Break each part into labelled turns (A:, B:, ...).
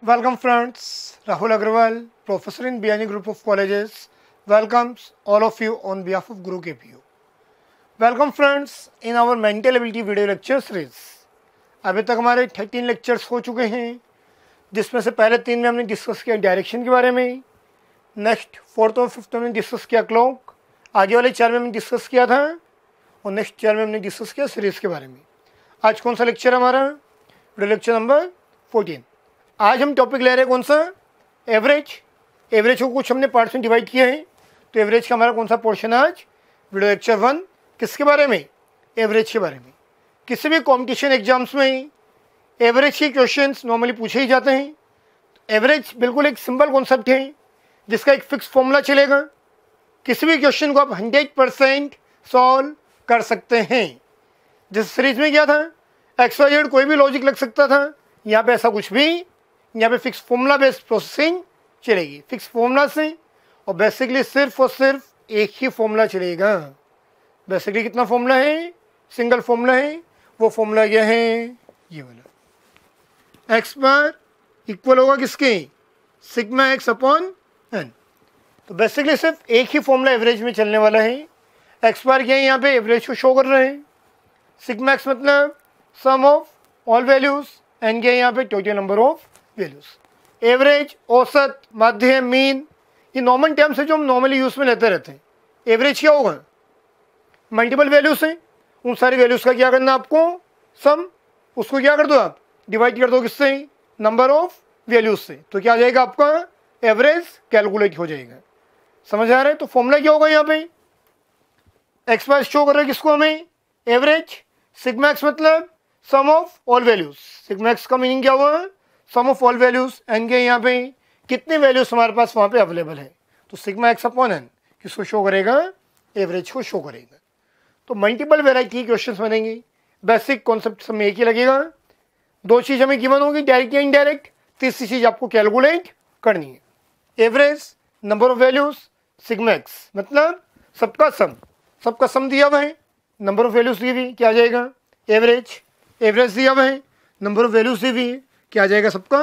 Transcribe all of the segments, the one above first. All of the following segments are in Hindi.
A: Welcome friends, Rahul Agrawal, Professor in BNE Group of Colleges, welcomes all of you on behalf of Guru KPU. Welcome friends in our mental ability video lecture series. अभी तक हमारे 13 लेक्चर्स हो चुके हैं, जिसमें से पहले 3 में हमने डिस्कस किया डायरेक्शन के बारे में, नेक्स्ट 4th और 5th में हमने डिस्कस किया क्लॉक, आगे वाले 4 में हमने डिस्कस किया था और नेक्स्ट 4 में हमने डिस्कस किया सीरीज़ के बारे में. आज कौन सा लेक्चर हमारा? Video lecture number 14. आज हम टॉपिक ले रहे हैं कौन सा? एवरेज. एवरेज को कुछ हमने पार्ट्स में डिवाइड किया है, तो एवरेज का हमारा कौन सा पोर्शन है आज? Video lecture 1. किसके बारे में? एवरेज के बारे में. किसी भी कॉम्पिटिशन एग्जाम्स में एवरेज के क्वेश्चंस नॉर्मली पूछे ही जाते हैं. एवरेज बिल्कुल एक सिंपल कॉन्सेप्ट है जिसका एक फिक्स फॉर्मूला चलेगा. किसी भी क्वेश्चन को आप 100% सॉल्व कर सकते हैं. जिस सीरीज में क्या था, XYZ कोई भी लॉजिक लग सकता था, यहाँ पे ऐसा कुछ भी, यहाँ पे फिक्स फॉर्मूला बेस्ड प्रोसेसिंग चलेगी फिक्स फॉर्मूला से, और बेसिकली सिर्फ और सिर्फ एक ही फॉर्मूला चलेगा. बेसिकली कितना फॉर्मूला है? सिंगल फॉर्मूला है. वो फॉर्मूला क्या है? ये वाला. एक्स बार इक्वल होगा किसके? Sigma x upon n. तो बेसिकली सिर्फ एक ही फॉर्मूला एवरेज में चलने वाला है. एक्स बार क्या है? यहाँ पे एवरेज को शो कर रहे हैं. सिग्मा एक्स मतलब sum of all values, N क्या है यहाँ पे? Total number of values. Average, औसत, माध्य, मीन, ये नॉर्मल टर्म्स है जो हम नॉर्मली यूज में लेते रहते हैं. एवरेज क्या होगा? मल्टीपल वैल्यूज हैं, उन सारी वैल्यूज का क्या करना आपको? सम. उसको क्या कर दो आप? डिवाइड कर दो किससे? नंबर ऑफ वैल्यूज से. तो क्या आ जाएगा आपका? एवरेज कैलकुलेट हो जाएगा. समझ आ रहा है? तो फॉर्मूला क्या होगा यहाँ पे? एक्स बार शो कर रहा है किसको हमें? एवरेज. सिग्मा एक्स मतलब sum of all values. Sigma x का मीनिंग क्या हुआ? Sum of all values. N के यहाँ पे कितने वैल्यूज हमारे पास वहाँ पे अवेलेबल है, तो सिग्मा एक्स अपॉन एन किसको शो करेगा? एवरेज को शो करेगा. तो मल्टीपल वेराइटी क्वेश्चन बनेंगे. बेसिक कॉन्सेप्ट में एक ही लगेगा. 2 चीज़ हमें गिवन होगी, डायरेक्ट या इनडायरेक्ट. तीसरी चीज़ आपको कैलकुलेट करनी है. Average, number of values, sigma x मतलब सबका सम. सबका सम दिया हुआ है, नंबर ऑफ वैल्यूज दी हुई, क्या आ जाएगा? एवरेज. एवरेज दिया हुआ है, नंबर ऑफ वैल्यूज दी हुई, क्या आ जाएगा? सबका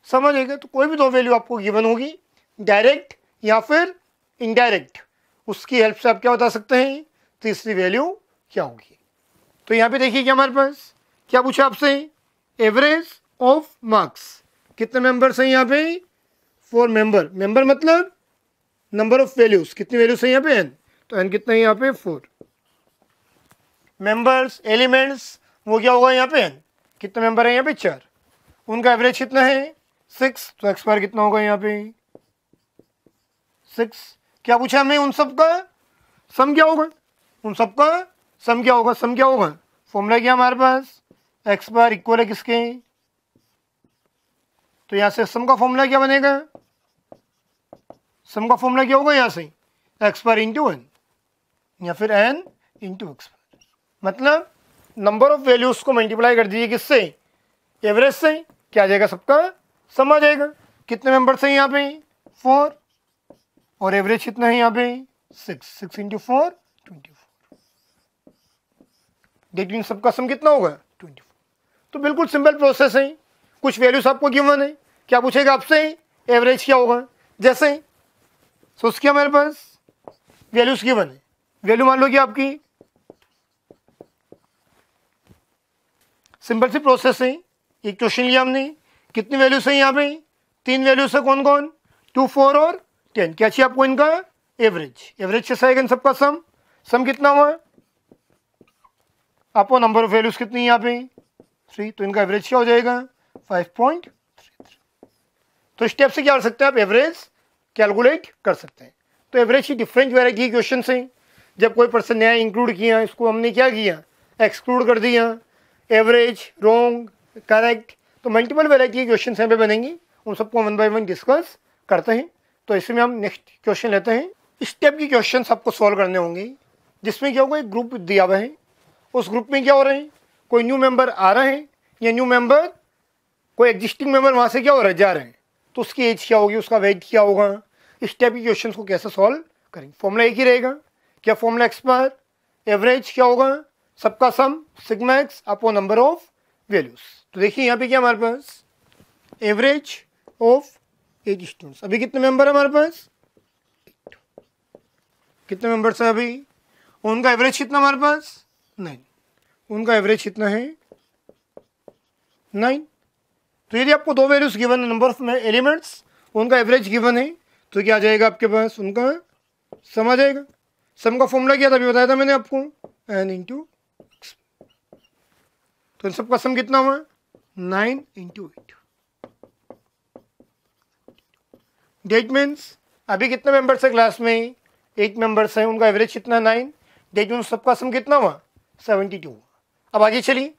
A: सम आ जाएगा. तो कोई भी 2 वैल्यू आपको गिवन होगी, डायरेक्ट या फिर इनडायरेक्ट, उसकी हेल्प से आप क्या बता सकते हैं तीसरी वैल्यू क्या होगी. तो यहाँ पे देखिए क्या हमारे पास क्या पूछा आपसे? Average of marks. कितने मेंबर्स हैं यहाँ पे? 4 मेंबर. मेंबर मतलब नंबर ऑफ वैल्यूज. कितनी वैल्यूज है यहाँ पे? एन. तो एन कितना है यहाँ पे? 4. मेंबर्स, एलिमेंट्स, वो क्या होगा यहाँ पे? एन. कितने मेंबर है यहाँ पे? 4. उनका एवरेज कितना है? 6. तो एक्स बार कितना होगा यहाँ पे? 6. क्या पूछा हमें? उन सब का सम क्या होगा? उन सब का सम क्या होगा? सम क्या होगा? फॉर्मूला क्या हमारे पास? एक्स बार इक्वल है किसके? तो यहाँ से सम का फॉर्मूला क्या बनेगा? सम का फॉर्मूला क्या होगा यहाँ से? एक्स बार इंटू एन या फिर एन इंटू एक्स बार. मतलब नंबर ऑफ वैल्यूज को मल्टीप्लाई कर दीजिए किससे? एवरेज से. क्या आ जाएगा? सबका सम आ जाएगा. कितने मेंबर्स हैं यहाँ पे? 4. और एवरेज कितना है यहाँ पे? 6. 6 इंटू 4 24. डेट मीन सबका सम कितना होगा? 24. तो बिल्कुल सिंपल प्रोसेस है. कुछ वैल्यूज आपको गिवन है, क्या पूछेगा आपसे? एवरेज क्या होगा? जैसे सोच किया हमारे पास वैल्यूज गिवन है. वैल्यू मान लो कि आपकी सिंपल सी प्रोसेस है. एक क्वेश्चन लिया हमने, कितनी वैल्यूज है यहाँ पे? 3 वैल्यूज है. कौन कौन? 2, 4 और 10. क्या चाहिए आपको? इनका एवरेज. एवरेज कैसा आएगा? इन सबका सम. सम कितना हुआ? आपको नंबर ऑफ वैल्यूज कितनी है यहाँ पे? 3. तो इनका एवरेज क्या हो जाएगा? 5.33. तो स्टेप से क्या कर सकते हैं आप? एवरेज कैलकुलेट कर सकते हैं. तो एवरेज की डिफरेंट वेराइटी क्वेश्चन हैं. जब कोई पर्सन नया इंक्लूड किया, इसको हमने क्या किया? एक्सक्लूड कर दिया. Average, wrong, correct. तो मल्टीपल वेराइटी के क्वेश्चन यहाँ पे बनेंगे. उन सबको 1 बाय 1 डिस्कस करते हैं. तो इसमें हम नेक्स्ट क्वेश्चन लेते हैं. इस टाइप की क्वेश्चन आपको सॉल्व करने होंगे, जिसमें क्या होगा? एक ग्रुप दिया हुआ है. उस ग्रुप में क्या हो रहे हैं? कोई न्यू मेंबर आ रहे हैं, या न्यू मेंबर कोई एग्जिस्टिंग मेंबर वहाँ से क्या हो रहा है? जा रहे हैं. तो उसकी एज क्या होगी? उसका वेट क्या होगा? इस टाइप की क्वेश्चन को कैसे सॉल्व करेंगे? फॉर्मूला एक ही रहेगा. क्या फॉर्मूला? एक्स बार एवरेज क्या होगा? सबका sum, sigma x upon number of values. तो देखिए यहाँ पे क्या हमारे पास? Average of 8 students. अभी कितने मेंबर है हमारे पास? कितने मेंबर्स है अभी? उनका एवरेज कितना हमारे पास? 9। उनका एवरेज कितना है? 9। तो यदि आपको दो वैल्यूज गिवन है, नंबर ऑफ एलिमेंट्स, उनका एवरेज गिवन है, तो क्या आ जाएगा आपके पास? उनका सम आ जाएगा। सम का फॉर्मूला क्या था अभी बताया था मैंने आपको, n इंटू। तो इन सबका सम कितना हुआ? 9 इंटू 8। डेट मीन्स अभी कितने मेंबर्स है क्लास में? 8 मेंबर्स हैं, उनका एवरेज कितना? 9। डेट मीन्स सबका सम कितना हुआ? 72 हुआ। अब आगे चलिए,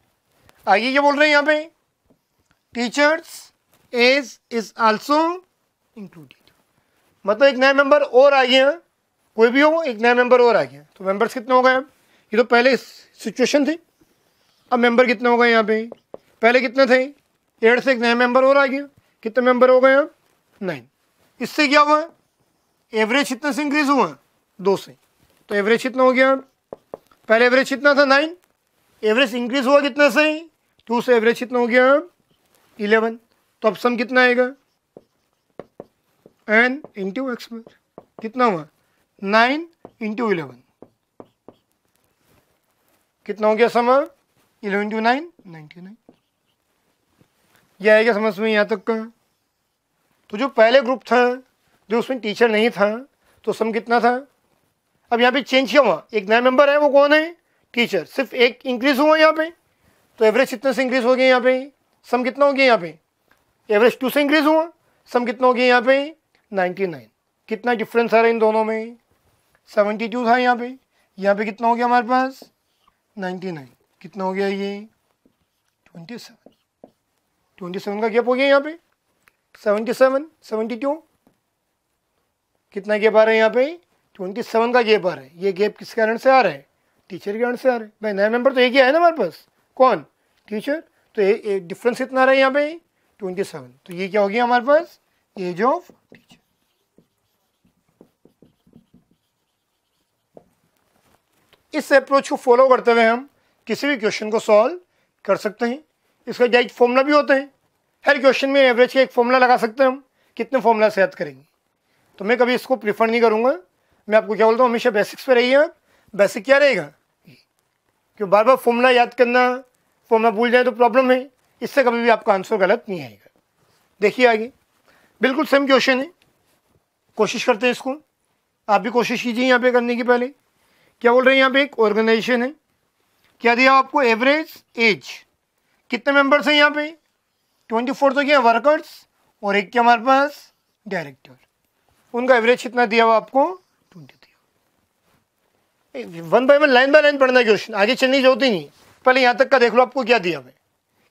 A: आगे क्या बोल रहे हैं यहाँ पे? Teachers age is also included, मतलब एक नया मेंबर और आ गया, कोई भी हो एक नया मेंबर और आ गया। तो मेंबर्स कितने हो गए अब? ये तो पहले सिचुएशन थी, अब मेंबर कितने हो गए यहाँ पे? पहले कितने थे? 8 से एक नया मेंबर और आ गया। कितने मेंबर हो गए अब? 9। इससे क्या हुआ? एवरेज कितने से इंक्रीज हुआ? 2 से। तो एवरेज कितना हो गया? पहले एवरेज कितना था? 9। एवरेज इंक्रीज हुआ कितने से? 2 से। एवरेज कितना हो गया? 11। तो अब सम कितना आएगा? n into x. कितना हुआ? 9 इंटू 11। कितना हो गया सम? 11 इंटू 9 99। यह आएगा समझ में यहाँ तक का? तो जो पहले ग्रुप था, जो उसमें टीचर नहीं था, तो सम कितना था? अब यहाँ पे चेंज क्या हुआ? एक नया मेंबर है, वो कौन है? टीचर। सिर्फ एक इंक्रीज हुआ यहाँ पे, तो एवरेज कितने से इंक्रीज हो गया यहाँ पे? सम कितना हो गया यहाँ पे? एवरेज 2 से इंक्रीज हुआ, सम कितना हो गया यहाँ पे? 99। कितना डिफरेंस आ रहा है इन दोनों में? 72 था यहाँ पे कितना हो गया हमारे पास? 99। कितना हो गया ये? 27। 27 का गैप हो गया यहाँ पे। 77 72 कितना गैप आ रहा है यहाँ पे? 27 का गैप आ रहा है। ये गैप किस कारण से आ रहा है? टीचर के कारण से आ रहा है। भाई नया मेंबर तो एक ही है ना हमारे पास, कौन? टीचर। तो ये डिफरेंस कितना आ रहा है यहाँ पे? 27। तो ये क्या हो गया हमारे पास? Age of teacher. इस अप्रोच को फॉलो करते हुए हम किसी भी क्वेश्चन को सॉल्व कर सकते हैं। इसका डायरेक्ट फॉर्मूला भी होते हैं। हर क्वेश्चन में एवरेज का एक फॉर्मूला लगा सकते हैं हम। कितने फॉर्मूला से याद करेंगे? तो मैं कभी इसको प्रीफर नहीं करूंगा। मैं आपको क्या बोलता हूँ, हमेशा बेसिक्स पे रहिए। बेसिक क्या रहेगा? क्यों बार बार फॉर्मूला याद करना, फॉर्मूला भूल जाए तो प्रॉब्लम है। इससे कभी भी आपका आंसर गलत नहीं आएगा। देखिए आगे बिल्कुल सेम क्वेश्चन है, कोशिश करते हैं इसको। आप भी कोशिश कीजिए यहाँ पे करने की। पहले क्या बोल रहे हैं यहाँ पे? एक ऑर्गेनाइजेशन है, क्या दिया आपको? Average age. कितने मेंबर्स हैं यहाँ पे? 24 तो क्या वर्कर्स, और एक क्या हमारे पास? डायरेक्टर। उनका एवरेज कितना दिया हुआ आपको? 20 दिया। 1 बाय 1 लाइन बाय लाइन पढ़ना क्वेश्चन, आगे चलने की जरूरत ही नहीं। पहले यहाँ तक का देख लो आपको क्या दिया हुआ है।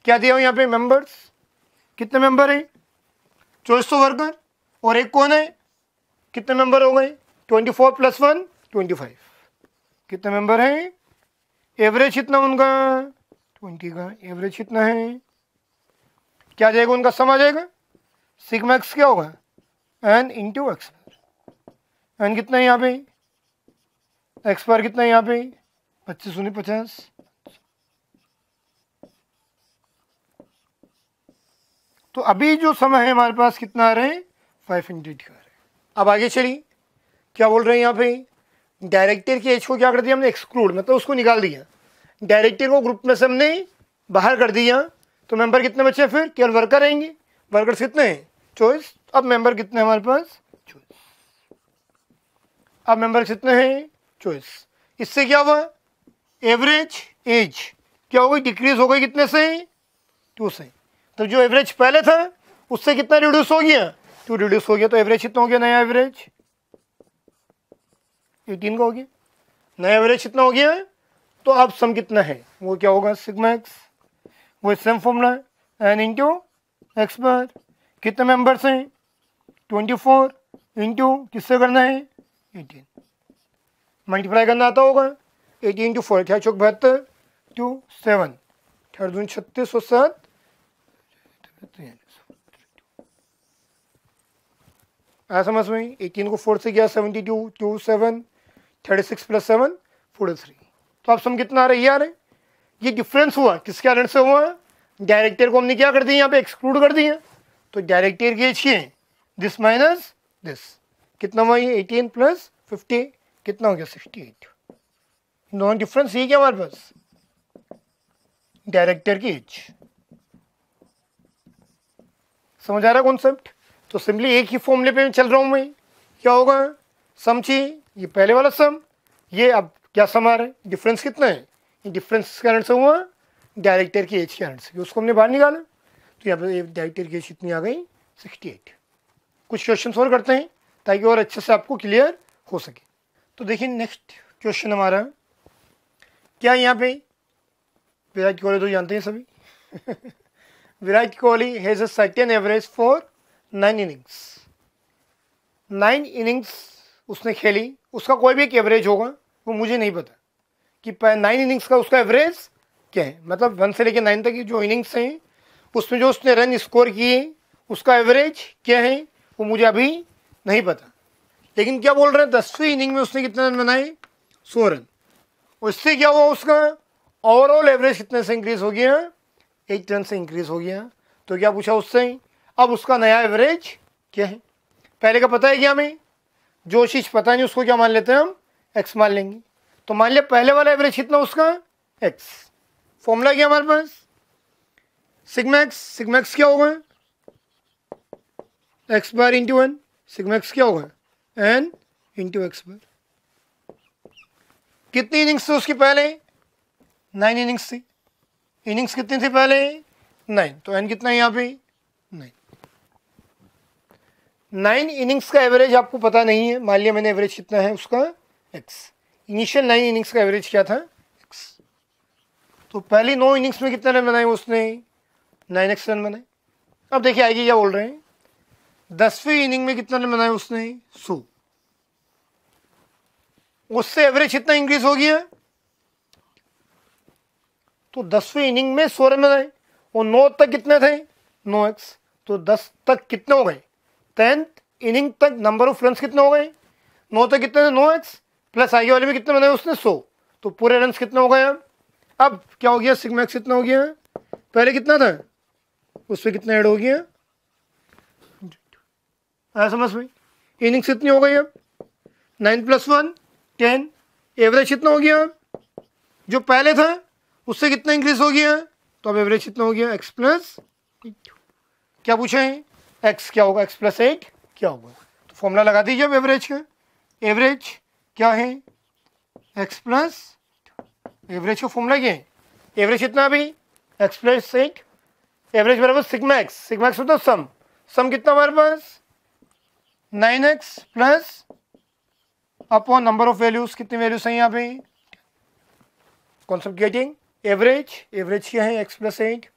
A: क्या दिया हुआ यहाँ पे? मेंबर्स। कितने मेंबर है? 2400 वर्कर, और एक कौन है? कितने मेंबर हो गए? 24 + 1 25। कितने मेंबर हैं? एवरेज कितना उनका? 20 का एवरेज कितना है? क्या जाएगा? उनका सम आ जाएगा। सिग्मा एक्स क्या होगा? n into x. एन कितना है यहाँ पे? एक्स पर कितना है यहाँ पे? 25 × 50। तो अभी जो समय है हमारे पास कितना आ रहा है? 5 × 8 का आ रहा है। अब आगे चलिए, क्या बोल रहे हैं यहाँ पे? डायरेक्टर की एज को क्या कर दिया हमने? एक्सक्लूड, मतलब उसको निकाल दिया। डायरेक्टर को ग्रुप में से हमने बाहर कर दिया। तो मेंबर कितने बचे? फिर केवल वर्कर रहेंगे। वर्कर्स कितने हैं? 24। अब मेंबर कितने हैं हमारे पास? 24। अब मेंबर कितने हैं? 24। इससे क्या हुआ? एवरेज एज क्या हो गई? डिक्रीज हो गई। कितने से? 2 से। तो जो एवरेज पहले था उससे कितना रिड्यूस हो गया? 2 रिड्यूस हो गया। तो एवरेज कितना हो गया? नया एवरेज 18 का हो गया। नया एवरेज कितना हो गया? तो अब सम कितना है? वो क्या होगा? Sigma x. वो same formula n into x पर। कितने मेंबर्स हैं? 24 इंटू किससे करना है? 18। मल्टीप्लाई करना आता होगा। 18 × 4 क्या? 72 2 7 8 दूनी 36 और 7 आया समझ में? 18 को 4 से गया 72 2 7 36 + 7 43। तो अब सम कितना आ रहा है? ये आ रहा है। ये डिफरेंस हुआ किसके कारण से हुआ? डायरेक्टर को हमने क्या कर दिया? यहाँ पे एक्सक्लूड कर दिया। तो डायरेक्ट ईयर की एज क्या है, दिस माइनस दिस, कितना हुआ ये 18 प्लस 50 कितना हो गया 68। नॉन डिफरेंस ये क्या हमारे पास, डायरेक्टर की एज। समझ आ रहा कॉन्सेप्ट। तो सिंपली एक ही फॉर्मूले पे चल रहा हूं मैं, क्या होगा सम चाहिए, ये पहले वाला सम, ये अब क्या सम आ रहा है, डिफरेंस कितना है, ये डिफरेंस किस कारण से हुआ, डायरेक्टर की एज के कारण से, उसको हमने बाहर निकाला। तो यहाँ पे डायरेक्टर की एज कितनी आ गई 68। कुछ क्वेश्चन और करते हैं ताकि और अच्छे से आपको क्लियर हो सके। तो देखिए नेक्स्ट क्वेश्चन हमारा क्या, यहाँ पे विराट कोहली तो जानते हैं सभी Virat Kohli has a certain average for 9 innings. 9 innings उसने खेली, उसका कोई भी एक एवरेज होगा, वो मुझे नहीं पता कि 9 इनिंग्स का उसका एवरेज क्या है, मतलब 1 से लेकर 9 तक की जो इनिंग्स हैं उसमें जो उसने रन स्कोर किए उसका एवरेज क्या है वो मुझे अभी नहीं पता। लेकिन क्या बोल रहे हैं 10वीं इनिंग में उसने कितने रन बनाए 100 रन, उससे क्या हुआ उसका ओवरऑल एवरेज कितने से इंक्रीज हो गया 8 रन से इंक्रीज हो गया। तो क्या पूछा उससे, अब उसका नया एवरेज क्या है, पहले का पता है क्या हमें, जो चीज़ पता नहीं उसको क्या मान लेते हैं हम एक्स मान लेंगे। तो मान लिया पहले वाला एवरेज कितना उसका एक्स, फॉर्मूला क्या हमारे पास सिग्मा एक्स, सिग्मा एक्स क्या होगा x bar into N, sigma x क्या होगा एन इंटू एक्स बार। कितनी इनिंग्स थी उसकी पहले 9 इनिंग्स थी, इनिंग्स कितनी थी पहले 9, तो एन कितना है यहाँ पे 9। 9 इनिंग्स का एवरेज आपको पता नहीं है, मान लिया मैंने एवरेज कितना है उसका एक्स, इनिशियल 9 इनिंग्स का एवरेज क्या था एक्स। तो पहली 9 इनिंग्स में कितने रन बनाए उसने 9x रन बनाए। अब देखिए आगे क्या बोल रहे हैं 10वीं इनिंग में कितने रन बनाए उसने 100, उससे एवरेज कितना इंक्रीज हो गया, तो 10वीं इनिंग में 100 रन बनाए और 9 तक कितने थे 9x, तो 10 तक कितने हो गए 10th इनिंग तक नंबर ऑफ रन्स कितने हो गए 9 तक कितने थे 9x प्लस आगे वाले में कितने बनाए उसने 100, तो पूरे रन्स कितने हो गए। अब क्या हो गया सिग्मा एक्स कितना हो गया, पहले कितना था उस पर कितना ऐड हो गया, आया समझ में, इनिंग्स कितनी हो गई अब 9 + 1 10, एवरेज कितना हो गया जो पहले था उससे कितना इंक्रीज हो गया, तो अब एवरेज कितना हो गया x प्लस, क्या पूछा है x क्या होगा x + 8 क्या होगा, तो फॉर्मूला लगा दीजिए अब एवरेज का, एवरेज क्या है x प्लस, एवरेज का फॉर्मूला क्या है, एवरेज कितना अभी x + 8, एवरेज बराबर सिग्मा एक्स, सिग्मा एक्स मतलब सम, सम कितना हमारे पास 9x plus upon number of values, कितनी वैल्यूज हैं यहाँ पे, कॉन्सेप्ट गेटिंग, एवरेज, एवरेज क्या है x + 8,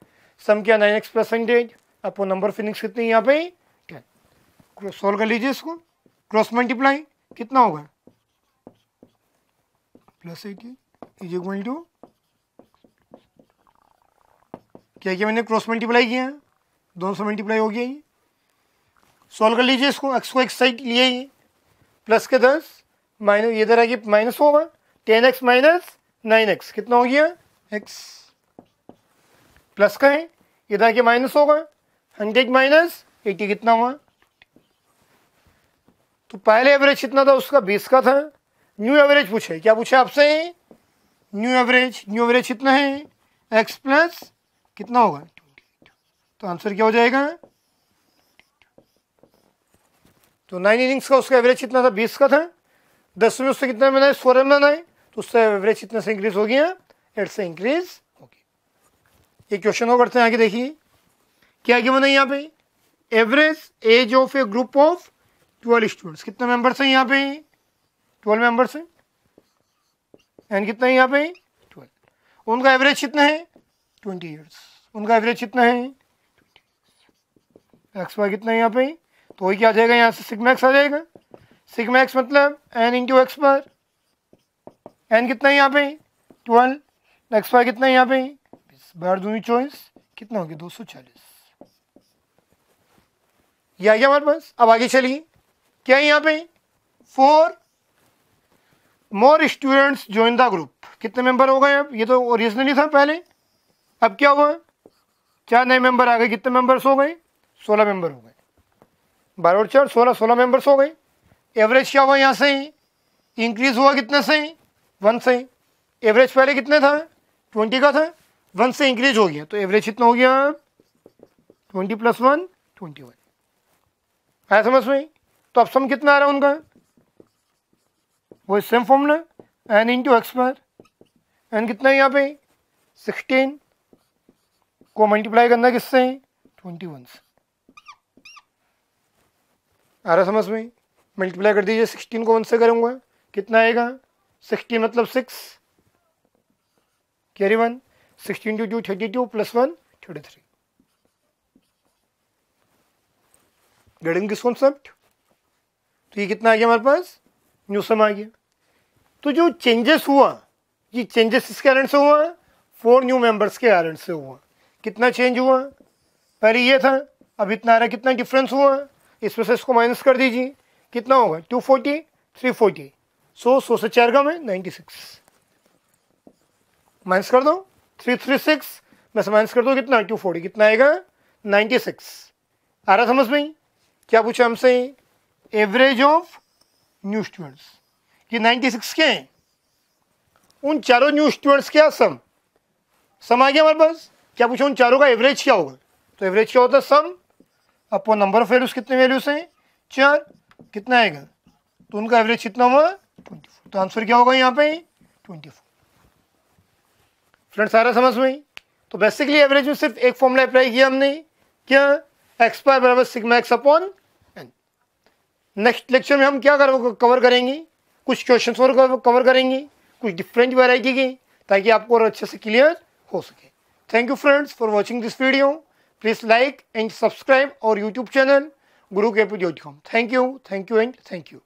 A: सम क्या 9x + 100 upon number of innings कितनी यहाँ पे 10। सॉल्व कर लीजिए इसको, क्रॉस मल्टीप्लाई कितना होगा +80 इज इक्वल टू, क्या किया मैंने क्रॉस मल्टीप्लाई किया, दोनों से मल्टीप्लाई हो गया ये, सॉल्व कर लीजिए इसको, एक्स को एक साइड लिए ये प्लस के 10 माइनस, ये इधर आगे माइनस होगा 10x माइनस 9x कितना हो गया x, प्लस का है इधर आगे माइनस होगा 100 माइनस 80 कितना हुआ, तो पहले एवरेज कितना था उसका 20 का था, न्यू एवरेज पूछे, क्या पूछे आपसे न्यू एवरेज, न्यू एवरेज कितना है x प्लस कितना होगा 28, तो आंसर क्या हो जाएगा, तो 9 इनिंग्स का उसका एवरेज कितना था 20 का था, 10 में उससे कितना बनाए 100 रन बनाए, तो उससे एवरेज कितने से इंक्रीज हो गया 8 से इंक्रीज हो गया। ये क्वेश्चन और करते हैं आगे, देखिए क्या क्या बना यहाँ पे, average age of A group of 12 students, कितने मेंबर्स हैं यहाँ पे 12 मेंबर्स हैं, एंड कितना है यहाँ पे 12, उनका एवरेज कितना है 20 ईयर्स, उनका एवरेज कितना है एक्स वाई कितना है यहाँ पे, तो वही क्या आ जाएगा यहाँ से सिग्मा एक्स आ जाएगा, सिग्मा एक्स मतलब एन इंटू एक्स बार, एन कितना है यहाँ पे 12, एक्स वाई कितना है यहाँ पे 12 दूनी 24 कितना हो गया 240, ये आ गया हमारे पास। अब आगे चलिए क्या है यहाँ पे 4 more students join the group, कितने मेंबर हो गए अब, ये तो ओरिजिनली था पहले, अब क्या हुआ 4 नए मेंबर आ गए, कितने मेंबर्स हो गए 16 मेंबर हो गए, 12 और 4 16, 16 मेंबर्स हो गए। एवरेज क्या हुआ यहाँ से, इंक्रीज हुआ कितने से, 1 से। एवरेज पहले कितने था, 20 का था, 1 से इंक्रीज हो गया, तो एवरेज कितना हो गया, 20 + 1 21। आया समझ में? तो अब सम कितना आ रहा है उनका, वो same formula, n into x square. N कितना है यहाँ पे, 16 को मल्टीप्लाई करना किससे, 21 से। आ रहा समझ में? मल्टीप्लाई कर दीजिए, 16 को 1 से करूँगा, कितना आएगा, 16 मतलब 6, कैरी 1, 16 × 2 32 + 1 33। Getting this concept? तो ये कितना आ गया हमारे पास, न्यू सम आ गया। तो जो चेंजेस हुआ, ये चेंजेस किसके कारण से हुआ, 4 न्यू मेंबर्स के कारण से हुआ। कितना चेंज हुआ, पहले ये था, अब इतना आ रहा, कितना डिफरेंस हुआ, इसमें से इसको माइनस कर दीजिए, कितना होगा, 240 340, 100 से 4 कम है 96, माइनस कर दो, 336 में से माइनस कर दो, कितना 240, कितना आएगा 96। आ रहा समझ में? क्या पूछा हमसे, एवरेज ऑफ न्यू स्टूडेंट्स, ये 96 के हैं, उन चारों न्यू स्टूडेंट्स क्या सम आ गया हमारे पास। क्या पूछा, उन चारों का एवरेज क्या होगा, तो एवरेज क्या होता है, सम अपॉन नंबर ऑफ वैल्यूज, कितने वैल्यूज हैं 4, कितना आएगा, तो उनका एवरेज कितना हुआ 24, तो आंसर क्या होगा यहाँ पे 24। फ्रेंड्स आ रहा समझ में? तो बेसिकली एवरेज में सिर्फ एक फॉर्मूला अप्लाई किया हमने, क्या, एक्स पावर बराबर sigma x upon n. Next lecture में हम क्या कवर करेंगे, कुछ क्वेश्चन और कवर करेंगे, कुछ डिफरेंट वैरायटी के, ताकि आपको और अच्छे से क्लियर हो सके। Thank you friends for watching this video. Please like and subscribe और YouTube channel gurukepu.com। Thank you and thank you.